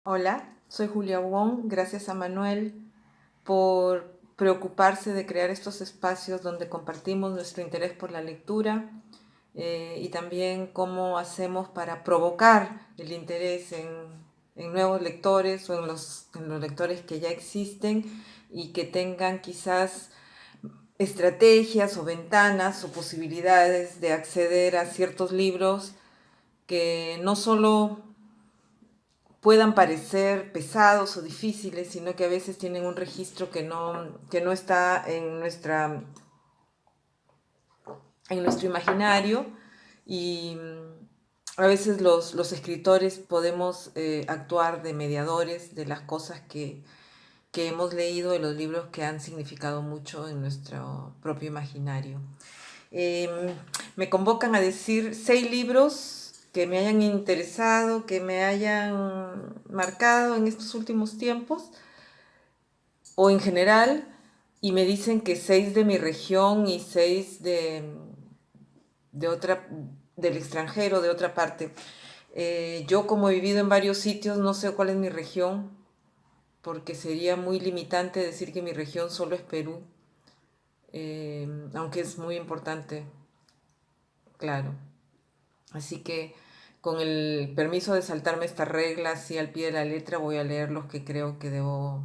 Hola, soy Julia Wong. Gracias a Manuel por preocuparse de crear estos espacios donde compartimos nuestro interés por la lectura y también cómo hacemos para provocar el interés en nuevos lectores o en los lectores que ya existen y que tengan quizás estrategias o ventanas o posibilidades de acceder a ciertos libros que no solo puedan parecer pesados o difíciles, sino que a veces tienen un registro que no está en nuestro imaginario y a veces los escritores podemos actuar de mediadores de las cosas que hemos leído, de los libros que han significado mucho en nuestro propio imaginario. Eh, Me convocan a decir 6 libros que me hayan interesado, que me hayan marcado en estos últimos tiempos o en general, y me dicen que 6 de mi región y 6 de otra, del extranjero, de otra parte. Yo como he vivido en varios sitios, no sé cuál es mi región, porque sería muy limitante decir que mi región solo es Perú, aunque es muy importante, claro. Así que con el permiso de saltarme estas reglas y al pie de la letra voy a leer los que creo que debo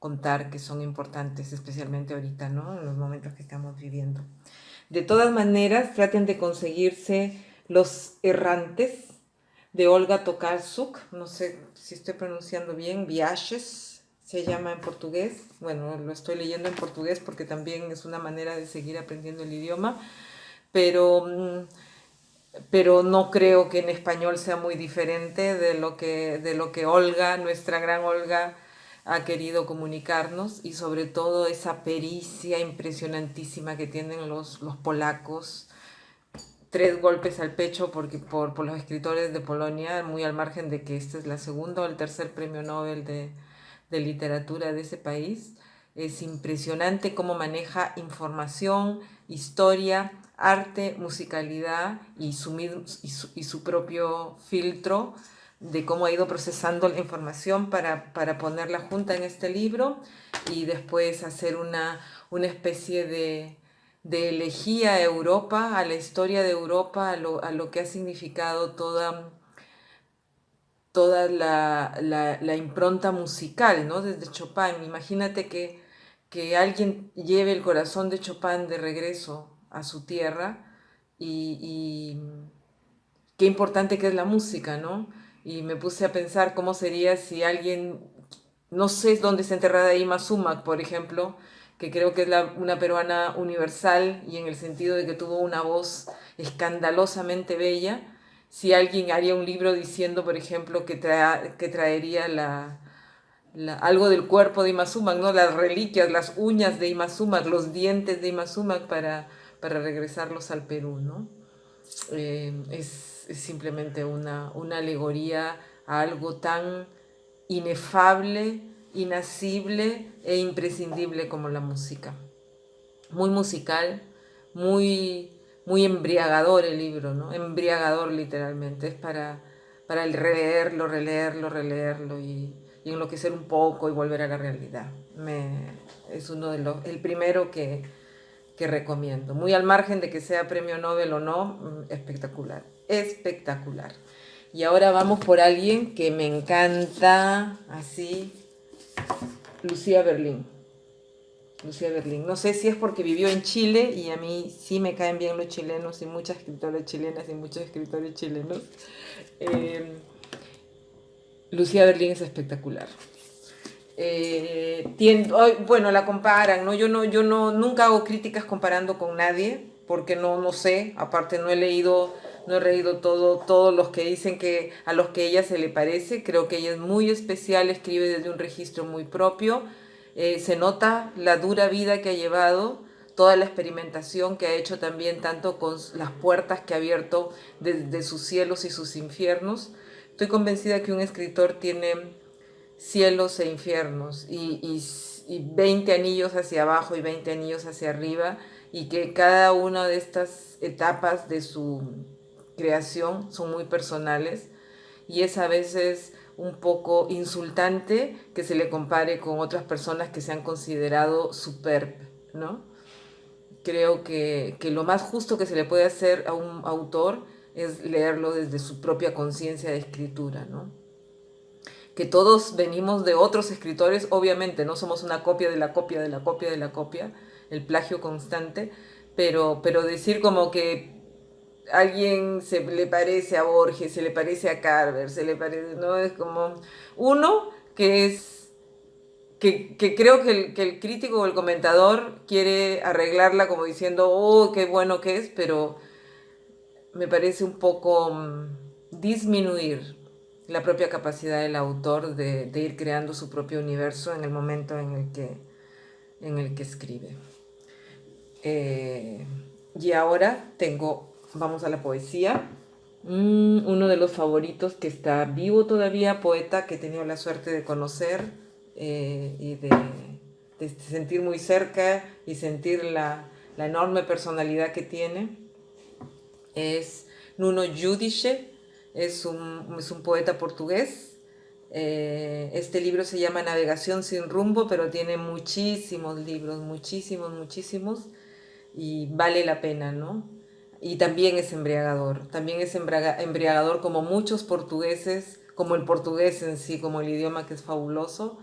contar que son importantes, especialmente ahorita, ¿no? En los momentos que estamos viviendo. De todas maneras, traten de conseguirse Los Errantes de Olga Tokarczuk, no sé si estoy pronunciando bien, Viajes se llama en portugués. Bueno, lo estoy leyendo en portugués porque también es una manera de seguir aprendiendo el idioma, pero pero no creo que en español sea muy diferente de lo que Olga, nuestra gran Olga, ha querido comunicarnos, y sobre todo esa pericia impresionantísima que tienen los polacos. 3 golpes al pecho por los escritores de Polonia, muy al margen de que este es la segunda o el tercer premio Nobel de literatura de ese país. Es impresionante cómo maneja información, historia, arte, musicalidad y su propio filtro de cómo ha ido procesando la información para ponerla junta en este libro y después hacer una especie de elegía a Europa, a la historia de Europa, a lo que ha significado toda la impronta musical, ¿no? Desde Chopin. Imagínate que alguien lleve el corazón de Chopin de regreso a su tierra y qué importante que es la música, ¿no? Y me puse a pensar cómo sería si alguien, no sé dónde está enterrada Ima Sumac, por ejemplo, que creo que es una peruana universal y en el sentido de que tuvo una voz escandalosamente bella. Si alguien haría un libro diciendo, por ejemplo, que traería algo del cuerpo de Ima Sumac, ¿no? Las reliquias, las uñas de Ima Sumac, los dientes de Ima Sumac para regresarlos al Perú, ¿no? Es simplemente una alegoría a algo tan inefable, inacible e imprescindible como la música. Muy musical, muy embriagador el libro, ¿no? Embriagador literalmente. Es para el releerlo y enloquecer un poco y volver a la realidad. Es el primero que recomiendo. Muy al margen de que sea premio Nobel o no, espectacular, espectacular. Y ahora vamos por alguien que me encanta, así, Lucía Berlín. Lucía Berlín. No sé si es porque vivió en Chile y a mí sí me caen bien los chilenos y muchas escritoras chilenas y muchos escritores chilenos. Eh, Lucía Berlín es espectacular. Bueno, la comparan, ¿no? Yo nunca hago críticas comparando con nadie, porque no sé, aparte no he leído todos los que dicen que a los que ella se le parece. Creo que ella es muy especial, escribe desde un registro muy propio. Se nota la dura vida que ha llevado, toda la experimentación que ha hecho también, tanto con las puertas que ha abierto desde sus cielos y sus infiernos. Estoy convencida que un escritor tiene cielos e infiernos y 20 anillos hacia abajo y 20 anillos hacia arriba, y que cada una de estas etapas de su creación son muy personales y es a veces un poco insultante que se le compare con otras personas que se han considerado superb, ¿no? Creo que lo más justo que se le puede hacer a un autor es leerlo desde su propia conciencia de escritura, ¿no? Que todos venimos de otros escritores, obviamente, no somos una copia de la copia de la copia de la copia, el plagio constante, pero decir como que alguien se le parece a Borges, se le parece a Carver, se le parece, ¿no? Es como uno que es, que creo que el crítico o el comentador quiere arreglarla como diciendo, oh, qué bueno que es, pero me parece un poco disminuir la propia capacidad del autor de ir creando su propio universo en el momento en el que escribe. Eh, y ahora vamos a la poesía. Uno de los favoritos que está vivo todavía, poeta que he tenido la suerte de conocer y de sentir muy cerca y sentir la enorme personalidad que tiene, es Nuno Giudice, es un poeta portugués. Este libro se llama Navegación sin rumbo, pero tiene muchísimos libros, muchísimos, muchísimos, y vale la pena, ¿no? Y también es embriagador como muchos portugueses, como el portugués en sí, como el idioma que es fabuloso,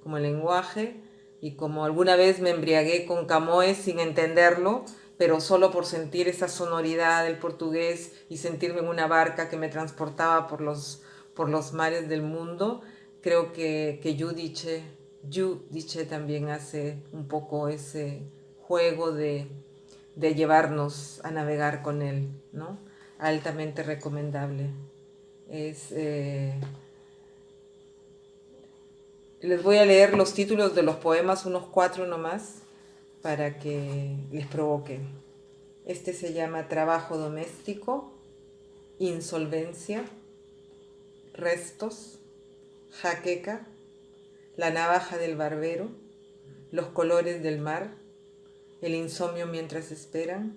como el lenguaje, y como alguna vez me embriagué con Camões sin entenderlo, pero solo por sentir esa sonoridad del portugués y sentirme en una barca que me transportaba por los mares del mundo, creo que Giudice también hace un poco ese juego de llevarnos a navegar con él, ¿no? Altamente recomendable. Es, les voy a leer los títulos de los poemas, unos 4 nomás, para que les provoque. Este se llama Trabajo doméstico, Insolvencia, Restos, Jaqueca, La navaja del barbero, Los colores del mar, El insomnio mientras esperan,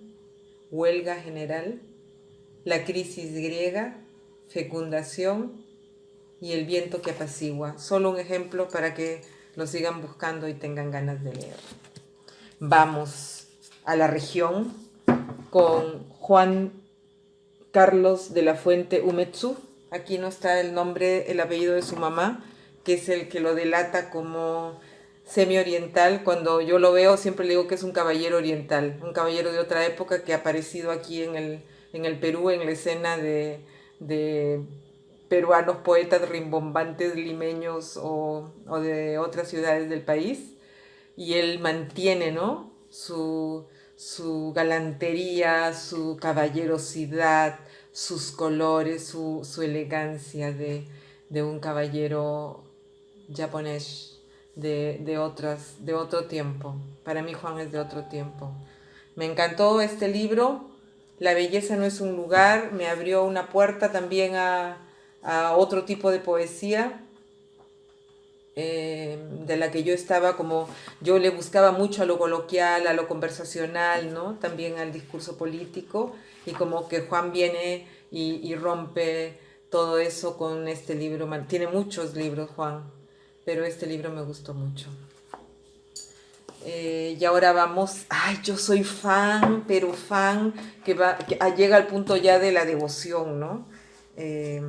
Huelga general, La crisis griega, Fecundación y El viento que apacigua. Solo un ejemplo para que lo sigan buscando y tengan ganas de leer. Vamos a la región con Juan Carlos de la Fuente Umetsu. Aquí no está el nombre, el apellido de su mamá, que es el que lo delata como semi-oriental. Cuando yo lo veo siempre le digo que es un caballero oriental, un caballero de otra época que ha aparecido aquí en el Perú, en la escena de peruanos poetas rimbombantes limeños o de otras ciudades del país. Y él mantiene, ¿no? Su galantería, su caballerosidad, sus colores, su elegancia de un caballero japonés de otro tiempo. Para mí Juan es de otro tiempo. Me encantó este libro. La belleza no es un lugar. Me abrió una puerta también a otro tipo de poesía de la que yo estaba como, yo le buscaba mucho a lo coloquial, a lo conversacional, ¿no? También al discurso político, y como que Juan viene y rompe todo eso con este libro. Tiene muchos libros, Juan, pero este libro me gustó mucho. Y ahora vamos, ay, yo soy fan, pero fan, que llega al punto ya de la devoción, ¿no? Eh,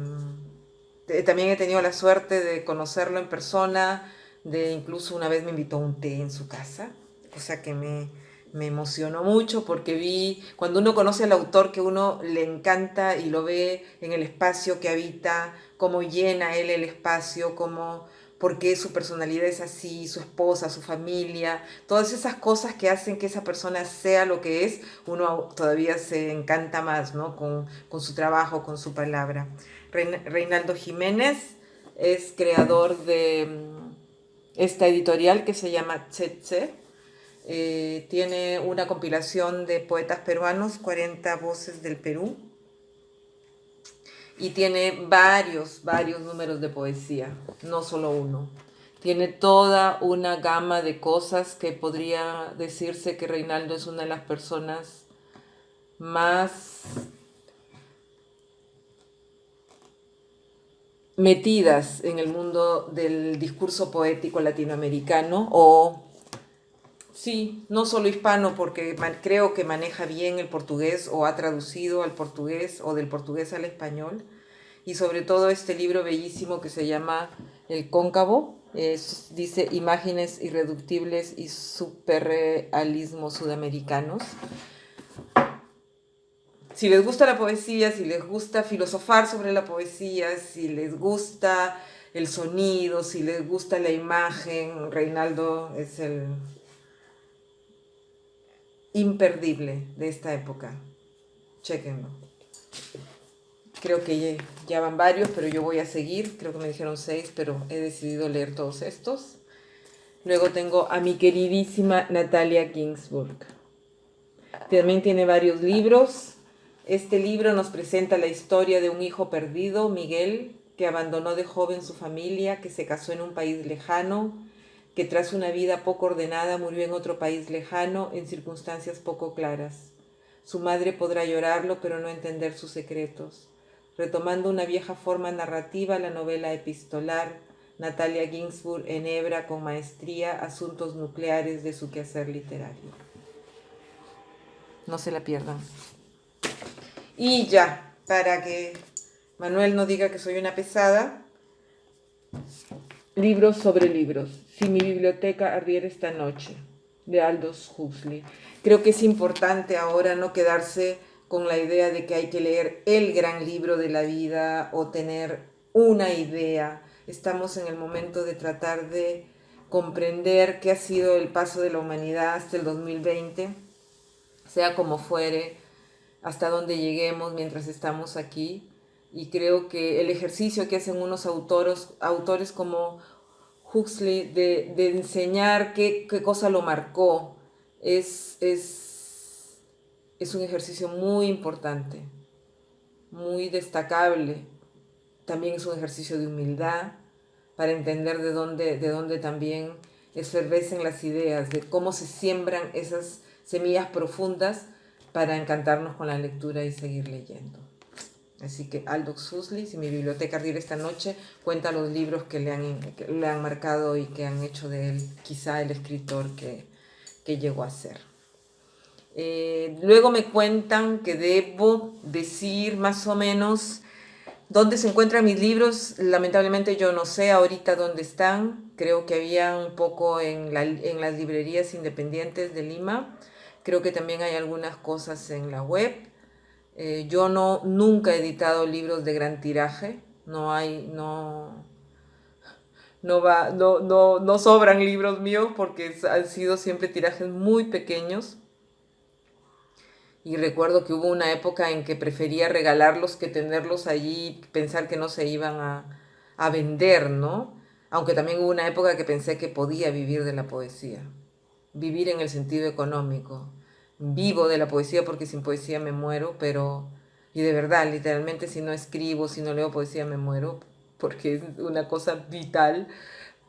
También he tenido la suerte de conocerlo en persona, de incluso una vez me invitó a un té en su casa, cosa que me emocionó mucho porque vi, cuando uno conoce al autor que uno le encanta y lo ve en el espacio que habita, cómo llena él el espacio, cómo, por qué su personalidad es así, su esposa, su familia, todas esas cosas que hacen que esa persona sea lo que es, uno todavía se encanta más, ¿no? Con su trabajo, con su palabra. Reinaldo Jiménez es creador de esta editorial que se llama Tsetse. Tiene una compilación de poetas peruanos, 40 voces del Perú, y tiene varios números de poesía, no solo uno. Tiene toda una gama de cosas que podría decirse que Reinaldo es una de las personas más metidas en el mundo del discurso poético latinoamericano o, sí, no solo hispano, porque creo que maneja bien el portugués o ha traducido al portugués o del portugués al español. Y sobre todo este libro bellísimo que se llama El Cóncavo, dice Imágenes Irreductibles y Superrealismos Sudamericanos. Si les gusta la poesía, si les gusta filosofar sobre la poesía, si les gusta el sonido, si les gusta la imagen, Reinaldo es el imperdible de esta época. Chéquenlo. Creo que ya van varios, pero yo voy a seguir. Creo que me dijeron 6, pero he decidido leer todos estos. Luego tengo a mi queridísima Natalia Ginsburg. También tiene varios libros. Este libro nos presenta la historia de un hijo perdido, Miguel, que abandonó de joven su familia, que se casó en un país lejano, que tras una vida poco ordenada murió en otro país lejano en circunstancias poco claras. Su madre podrá llorarlo, pero no entender sus secretos. Retomando una vieja forma narrativa, la novela epistolar, Natalia Ginsburg enhebra con maestría asuntos nucleares de su quehacer literario. No se la pierdan. Y ya, para que Manuel no diga que soy una pesada, libros sobre libros. Si mi biblioteca ardiera esta noche, de Aldous Huxley. Creo que es importante ahora no quedarse con la idea de que hay que leer el gran libro de la vida o tener una idea. Estamos en el momento de tratar de comprender qué ha sido el paso de la humanidad hasta el 2020, sea como fuere, hasta donde lleguemos mientras estamos aquí. Y creo que el ejercicio que hacen unos autores como Huxley de enseñar qué cosa lo marcó es un ejercicio muy importante, muy destacable. También es un ejercicio de humildad para entender de dónde también efervescen las ideas, de cómo se siembran esas semillas profundas para encantarnos con la lectura y seguir leyendo. Así que Aldous Huxley, si mi biblioteca ardiera esta noche, cuenta los libros que le han marcado y que han hecho de él quizá el escritor que llegó a ser. Luego me cuentan que debo decir más o menos dónde se encuentran mis libros. Lamentablemente yo no sé ahorita dónde están. Creo que había un poco en las librerías independientes de Lima. Creo que también hay algunas cosas en la web. Yo nunca he editado libros de gran tiraje. No sobran libros míos porque han sido siempre tirajes muy pequeños. Y recuerdo que hubo una época en que prefería regalarlos que tenerlos allí, pensar que no se iban a vender, ¿no? Aunque también hubo una época que pensé que podía vivir de la poesía. Vivir en el sentido económico. Vivo de la poesía porque sin poesía me muero, pero... Y de verdad, literalmente, si no escribo, si no leo poesía, me muero, porque es una cosa vital,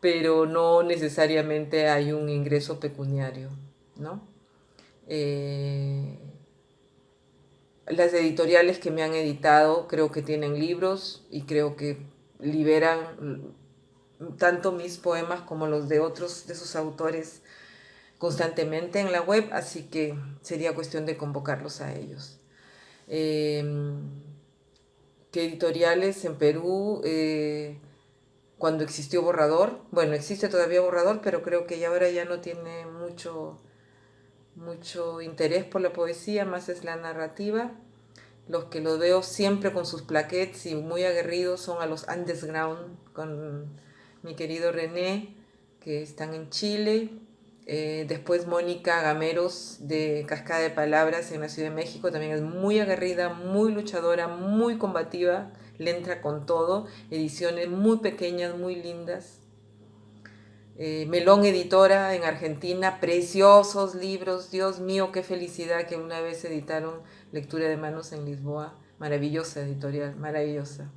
pero no necesariamente hay un ingreso pecuniario, ¿no? Las editoriales que me han editado creo que tienen libros y creo que liberan tanto mis poemas como los de otros de sus autores constantemente en la web, así que sería cuestión de convocarlos a ellos. ¿Qué editoriales en Perú? Cuando existió Borrador, bueno, existe todavía Borrador, pero creo que ya ahora ya no tiene mucho interés por la poesía, más es la narrativa. Los que los veo siempre con sus plaquettes y muy aguerridos son a los Underground, con mi querido René, que están en Chile. Después Mónica Gameros de Cascada de Palabras en la Ciudad de México, también es muy aguerrida, muy luchadora, muy combativa, le entra con todo. Ediciones muy pequeñas, muy lindas. Melón Editora en Argentina, preciosos libros, Dios mío, qué felicidad que una vez editaron Lectura de Manos en Lisboa, maravillosa editorial, maravillosa.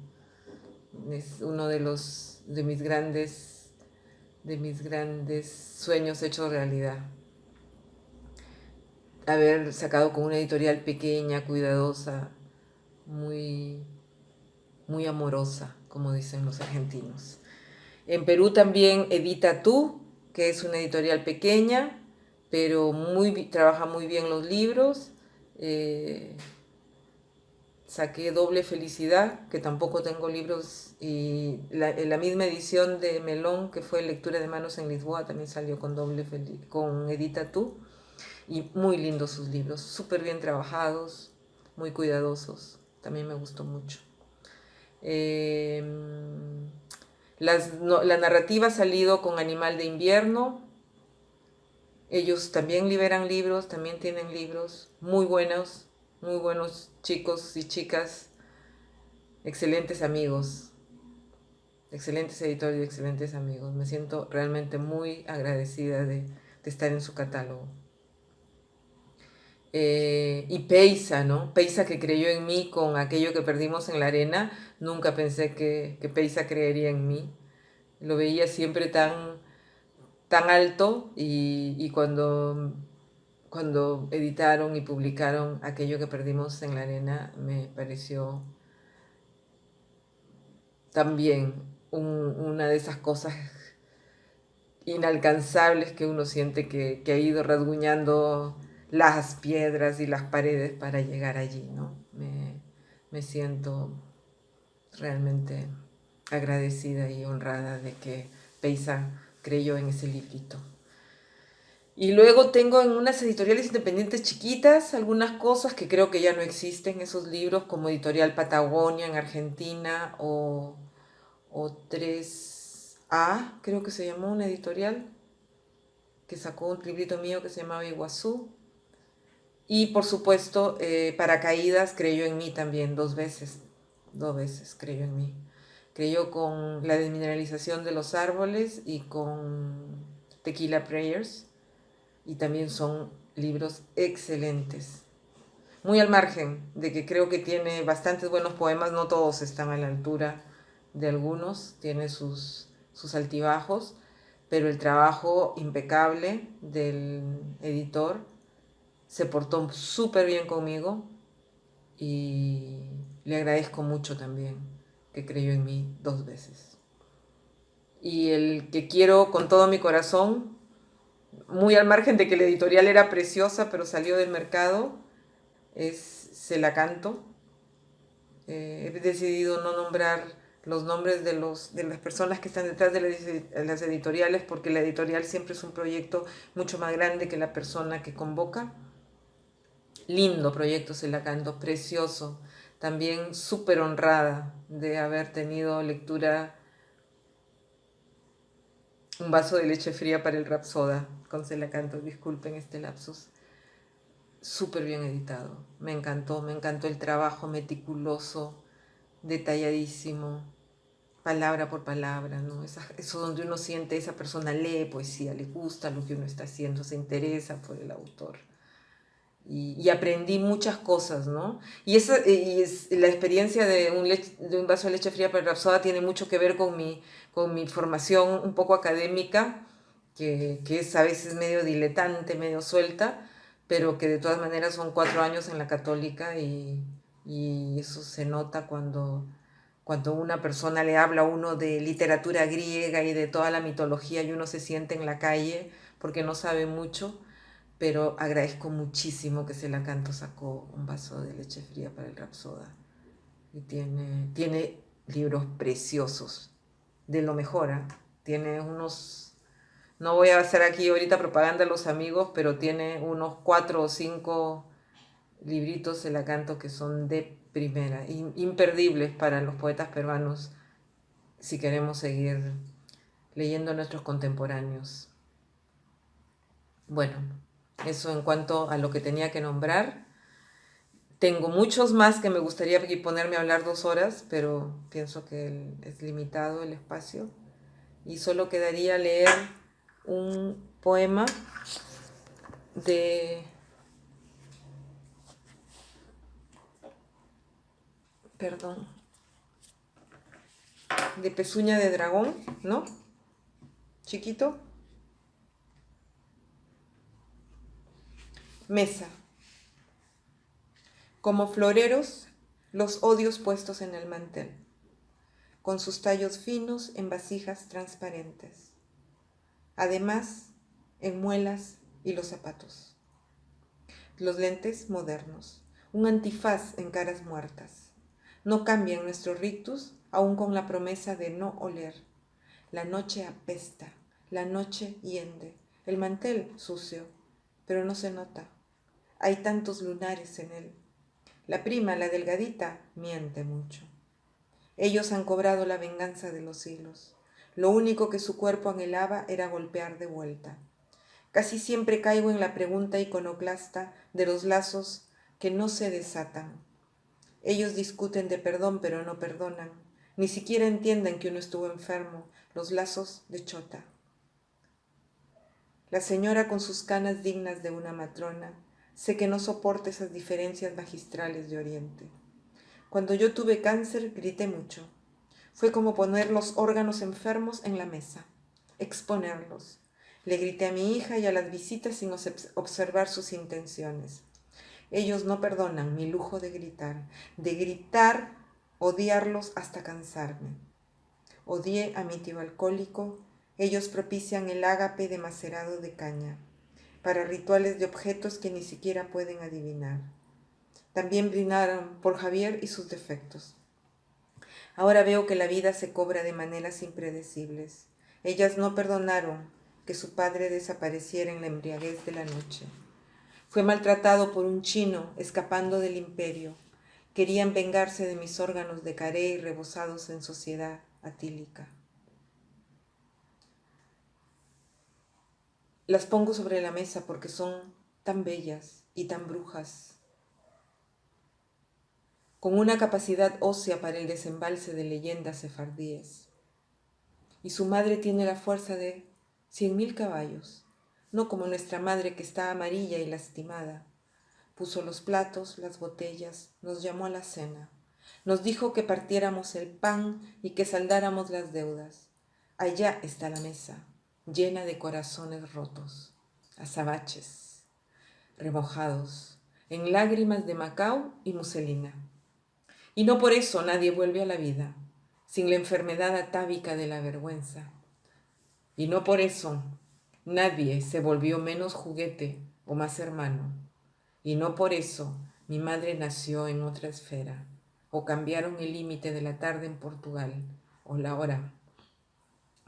Es uno de mis grandes sueños hechos realidad. Haber sacado con una editorial pequeña, cuidadosa, muy amorosa como dicen los argentinos. En Perú también Edita Tú, que es una editorial pequeña, pero trabaja muy bien los libros. Saqué Doble Felicidad, que tampoco tengo libros, y la misma edición de Melón, que fue Lectura de Manos en Lisboa, también salió con Edita Tú. Y muy lindos sus libros, súper bien trabajados, muy cuidadosos. También me gustó mucho. Eh, la narrativa ha salido con Animal de Invierno. Ellos también liberan libros, también tienen libros muy buenos chicos y chicas, excelentes amigos, excelentes editores y excelentes amigos. Me siento realmente muy agradecida de estar en su catálogo. Y Peisa, ¿no? Peisa, que creyó en mí con aquello que perdimos en la arena. Nunca pensé que Peisa creería en mí. Lo veía siempre tan alto, y cuando editaron y publicaron aquello que perdimos en la arena, me pareció también una de esas cosas inalcanzables que uno siente que ha ido rasguñando las piedras y las paredes para llegar allí, ¿no? Me siento realmente agradecida y honrada de que Peisa creyó en ese librito. Y luego tengo en unas editoriales independientes chiquitas algunas cosas que creo que ya no existen, esos libros, como Editorial Patagonia en Argentina, o 3A, creo que se llamó una editorial, que sacó un librito mío que se llamaba Iguazú. Y por supuesto, Paracaídas creyó en mí también 2 veces, 2 veces creyó en mí. Creyó con la desmineralización de los árboles y con Tequila Prayers, y también son libros excelentes. Muy al margen de que creo que tiene bastantes buenos poemas, no todos están a la altura de algunos, tiene sus altibajos, pero el trabajo impecable del editor se portó súper bien conmigo, y le agradezco mucho también que creyó en mí 2 veces. Y el que quiero con todo mi corazón, muy al margen de que la editorial era preciosa, pero salió del mercado, es Se la canto. He decidido no nombrar los nombres de las personas que están detrás de las editoriales, porque la editorial siempre es un proyecto mucho más grande que la persona que convoca. Lindo proyecto Se la canto, precioso. También súper honrada de haber tenido lectura, Un vaso de leche fría para el Rapsoda con Se la canto, disculpen este lapsus. Súper bien editado, me encantó el trabajo meticuloso, detalladísimo, palabra por palabra, ¿no? Eso donde uno siente, esa persona lee poesía, le gusta lo que uno está haciendo, se interesa por el autor. Y aprendí muchas cosas, ¿no? La experiencia de un vaso de leche fría para el Rapsoda tiene mucho que ver con mi formación un poco académica, que es a veces medio diletante, medio suelta, pero que de todas maneras son 4 años en la Católica, y eso se nota cuando una persona le habla a uno de literatura griega y de toda la mitología, y uno se siente en la calle porque no sabe mucho. Pero agradezco muchísimo que Se la canto sacó Un vaso de leche fría para el Rapsoda. Y tiene libros preciosos, de lo mejor, ¿eh? Tiene unos, no voy a hacer aquí ahorita propaganda a los amigos, pero tiene unos 4 o 5 libritos Se la canto que son de primera, imperdibles para los poetas peruanos, si queremos seguir leyendo a nuestros contemporáneos. Bueno, eso en cuanto a lo que tenía que nombrar. Tengo muchos más que me gustaría aquí ponerme a hablar 2 horas, pero pienso que es limitado el espacio. Y solo quedaría leer un poema de... Perdón. De Pezuña de Dragón, ¿no? Chiquito. Mesa. Como floreros, los odios puestos en el mantel. con sus tallos finos en vasijas transparentes. Además, en muelas y los zapatos. Los lentes modernos, un antifaz en caras muertas. No cambian nuestro rictus, aún con la promesa de no oler. La noche apesta, la noche hiende, el mantel sucio, pero no se nota. Hay tantos lunares en él. La prima, la delgadita, miente mucho. Ellos han cobrado la venganza de los siglos. Lo único que su cuerpo anhelaba era golpear de vuelta. Casi siempre caigo en la pregunta iconoclasta de los lazos que no se desatan. Ellos discuten de perdón, pero no perdonan. Ni siquiera entienden que uno estuvo enfermo. Los lazos de chota. La señora con sus canas dignas de una matrona, sé que no soporta esas diferencias magistrales de Oriente. Cuando yo tuve cáncer, grité mucho. Fue como poner los órganos enfermos en la mesa, exponerlos. Le grité a mi hija y a las visitas sin observar sus intenciones. Ellos no perdonan mi lujo de gritar, odiarlos hasta cansarme. Odié a mi tío alcohólico, ellos propician el ágape de macerado de caña, para rituales de objetos que ni siquiera pueden adivinar. También brindaron por Javier y sus defectos. Ahora veo que la vida se cobra de maneras impredecibles. Ellas no perdonaron que su padre desapareciera en la embriaguez de la noche. Fue maltratado por un chino escapando del imperio. Querían vengarse de mis órganos de Carey rebosados en sociedad atílica. Las pongo sobre la mesa porque son tan bellas y tan brujas, con una capacidad ósea para el desembalse de leyendas sefardíes. Y su madre tiene la fuerza de 100.000 caballos, no como nuestra madre que está amarilla y lastimada. Puso los platos, las botellas, nos llamó a la cena. Nos dijo que partiéramos el pan y que saldáramos las deudas. Allá está la mesa, llena de corazones rotos, azabaches, remojados, en lágrimas de Macao y muselina. Y no por eso nadie vuelve a la vida, sin la enfermedad atávica de la vergüenza. Y no por eso nadie se volvió menos juguete o más hermano. Y no por eso mi madre nació en otra esfera, o cambiaron el límite de la tarde en Portugal, o la hora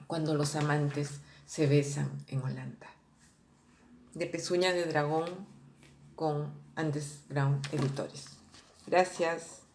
cuando los amantes se besan en Holanda. De Pezuña de Dragón con Underground Editores. Gracias.